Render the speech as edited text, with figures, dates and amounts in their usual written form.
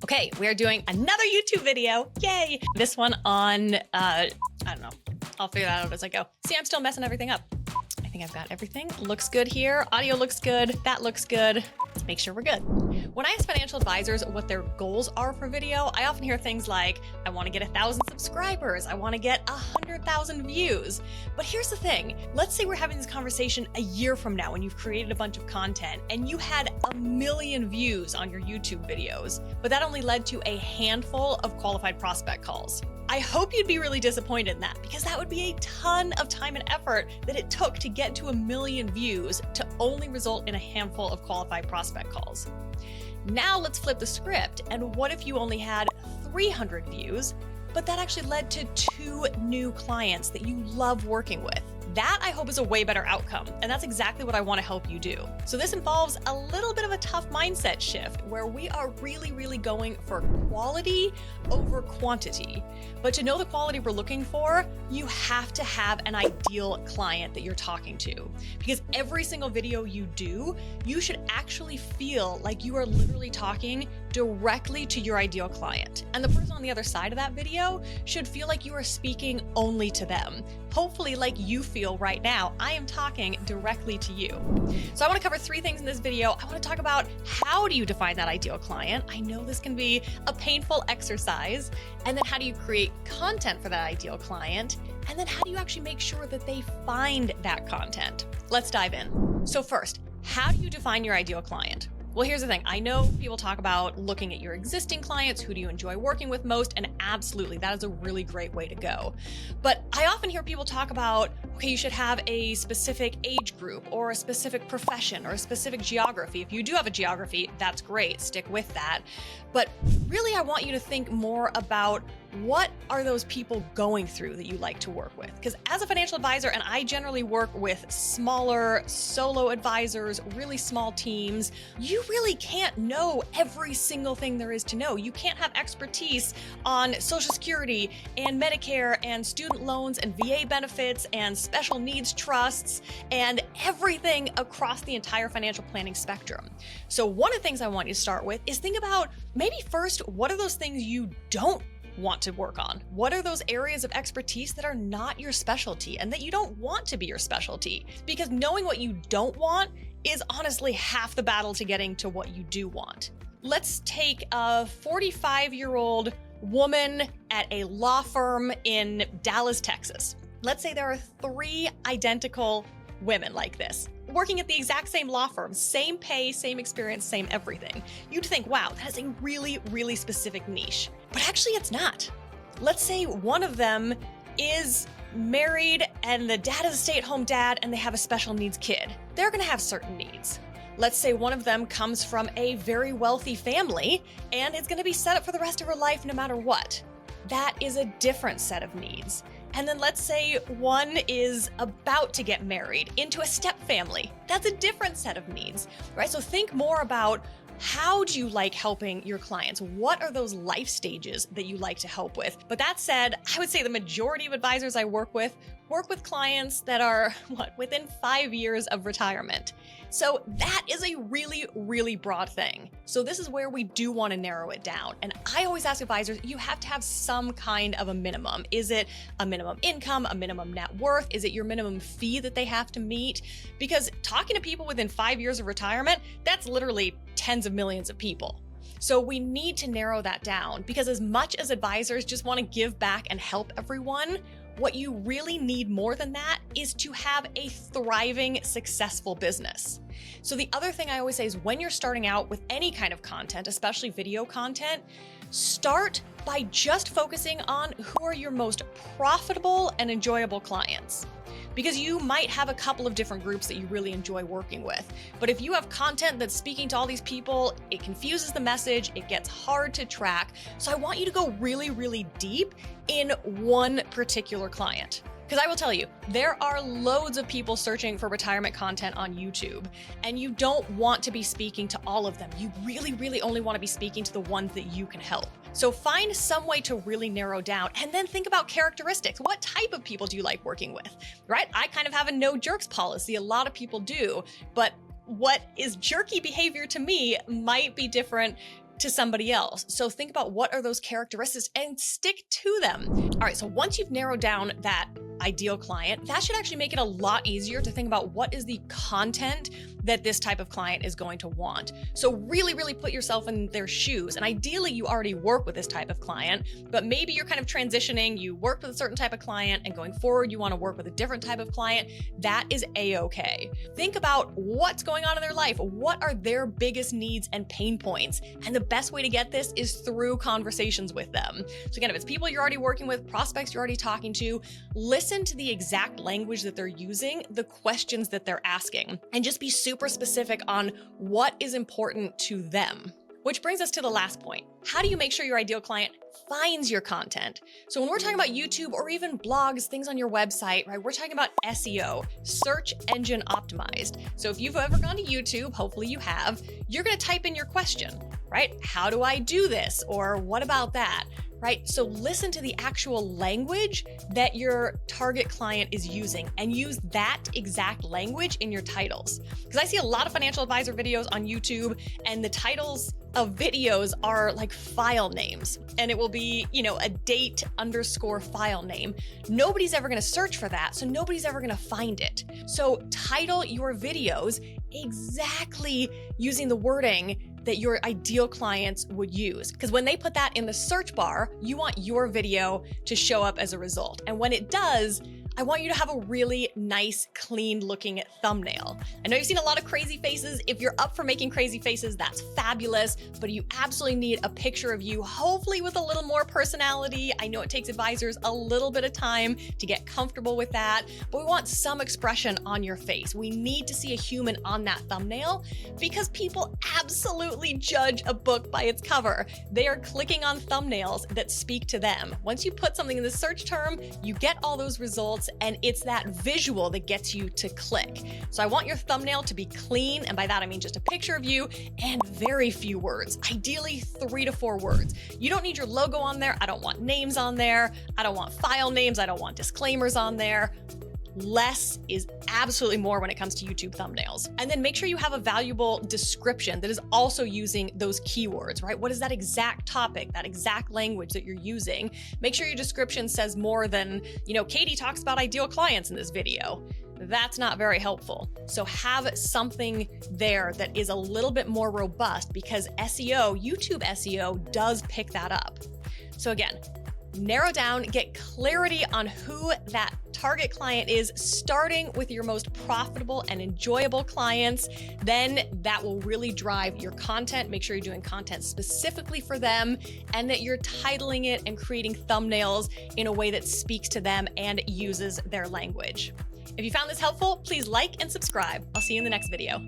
Okay, we are doing another YouTube video. Yay! This one on, I don't know. I'll figure that out as I go. See, I'm still messing everything up. I think I've got everything. Looks good here. Audio looks good. That looks good. Let's make sure we're good. When I ask financial advisors what their goals are for video, I often hear things like, I want to get 1,000 subscribers. I want to get 100,000 views. But here's the thing. Let's say we're having this conversation a year from now when you've created a bunch of content and you had 1 million views on your YouTube videos, but that only led to a handful of qualified prospect calls. I hope you'd be really disappointed in that, because that would be a ton of time and effort that it took to get to 1 million views to only result in a handful of qualified prospect calls. Now let's flip the script, and what if you only had 300 views, but that actually led to 2 new clients that you love working with? That, I hope, is a way better outcome, and that's exactly what I want to help you do. So this involves a little bit of a tough mindset shift where we are really going for quality over quantity. But to know the quality we're looking for, you have to have an ideal client that you're talking to. Because every single video you do, you should actually feel like you are literally talking directly to your ideal client. And the person on the other side of that video should feel like you are speaking only to them. Hopefully like you feel right now, I am talking directly to you. So I want to cover 3 things in this video. I want to talk about how do you define that ideal client? I know this can be a painful exercise. And then how do you create content for that ideal client? And then how do you actually make sure that they find that content? Let's dive in. So first, how do you define your ideal client? Well, here's the thing. I know people talk about looking at your existing clients, who do you enjoy working with most, and absolutely, that is a really great way to go. But I often hear people talk about, okay, you should have a specific age group or a specific profession or a specific geography. If you do have a geography, that's great, stick with that. But really, I want you to think more about what are those people going through that you like to work with? Because as a financial advisor, and I generally work with smaller solo advisors, really small teams, you really can't know every single thing there is to know. You can't have expertise on Social Security and Medicare and student loans and VA benefits and special needs trusts and everything across the entire financial planning spectrum. So one of the things I want you to start with is think about maybe first, what are those things you don't want to work on? What are those areas of expertise that are not your specialty and that you don't want to be your specialty? Because knowing what you don't want is honestly half the battle to getting to what you do want. Let's take a 45-year-old woman at a law firm in Dallas, Texas. Let's say there are 3 identical women like this, working at the exact same law firm, same pay, same experience, same everything. You'd think, wow, that is a really specific niche. But actually it's not. Let's say one of them is married and the dad is a stay-at-home dad and they have a special needs kid. They're gonna have certain needs. Let's say one of them comes from a very wealthy family and is gonna be set up for the rest of her life no matter what. That is a different set of needs. And then let's say one is about to get married into a step family. That's a different set of needs, right? So think more about how do you like helping your clients? What are those life stages that you like to help with? But that said, I would say the majority of advisors I work with clients that are, within 5 years of retirement. So that is a really broad thing. So this is where we do want to narrow it down. And I always ask advisors, you have to have some kind of a minimum. Is it a minimum income, a minimum net worth? Is it your minimum fee that they have to meet? Because talking to people within 5 years of retirement, that's literally tens of millions of people. So we need to narrow that down, because as much as advisors just want to give back and help everyone, what you really need more than that is to have a thriving, successful business. So the other thing I always say is when you're starting out with any kind of content, especially video content, start by just focusing on who are your most profitable and enjoyable clients. Because you might have a couple of different groups that you really enjoy working with. But if you have content that's speaking to all these people, it confuses the message, it gets hard to track. So I want you to go really deep in one particular client. Because I will tell you, there are loads of people searching for retirement content on YouTube, and you don't want to be speaking to all of them. You really only want to be speaking to the ones that you can help. So find some way to really narrow down, and then think about characteristics. What type of people do you like working with, right? I kind of have a no jerks policy. A lot of people do, but what is jerky behavior to me might be different to somebody else. So think about what are those characteristics and stick to them. All right, so once you've narrowed down that ideal client, that should actually make it a lot easier to think about what is the content that this type of client is going to want. So really, really put yourself in their shoes. And ideally, you already work with this type of client, but maybe you're kind of transitioning. You worked with a certain type of client, and going forward, you want to work with a different type of client. That is a-okay. Think about what's going on in their life. What are their biggest needs and pain points? And the best way to get this is through conversations with them. So again, if it's people you're already working with, prospects you're already talking to, listen to the exact language that they're using, the questions that they're asking, and just be super specific on what is important to them. Which brings us to the last point. How do you make sure your ideal client finds your content? So when we're talking about YouTube or even blogs, things on your website, right? We're talking about SEO, search engine optimized. So if you've ever gone to YouTube, hopefully you have, you're going to type in your question, right? How do I do this? Or what about that? Right? So listen to the actual language that your target client is using and use that exact language in your titles. Because I see a lot of financial advisor videos on YouTube, and the titles of videos are like file names, and it will be, a date_file name. Nobody's ever going to search for that, so nobody's ever going to find it. So title your videos exactly using the wording that your ideal clients would use. Because when they put that in the search bar, you want your video to show up as a result. And when it does, I want you to have a really nice, clean looking thumbnail. I know you've seen a lot of crazy faces. If you're up for making crazy faces, that's fabulous, but you absolutely need a picture of you, hopefully with a little more personality. I know it takes advisors a little bit of time to get comfortable with that, but we want some expression on your face. We need to see a human on that thumbnail because people absolutely judge a book by its cover. They are clicking on thumbnails that speak to them. Once you put something in the search term, you get all those results, and it's that visual that gets you to click. So I want your thumbnail to be clean, and by that I mean just a picture of you and very few words, ideally 3 to 4 words. You don't need your logo on there. I don't want names on there. I don't want file names. I don't want disclaimers on there. Less is absolutely more when it comes to YouTube thumbnails. And then make sure you have a valuable description that is also using those keywords, right? What is that exact topic, that exact language that you're using? Make sure your description says more than, Katie talks about ideal clients in this video. That's not very helpful. So have something there that is a little bit more robust, because SEO, YouTube SEO, does pick that up. So again, narrow down, get clarity on who that target client is, starting with your most profitable and enjoyable clients. Then that will really drive your content. Make sure you're doing content specifically for them, and that you're titling it and creating thumbnails in a way that speaks to them and uses their language. If you found this helpful, please like and subscribe. I'll see you in the next video.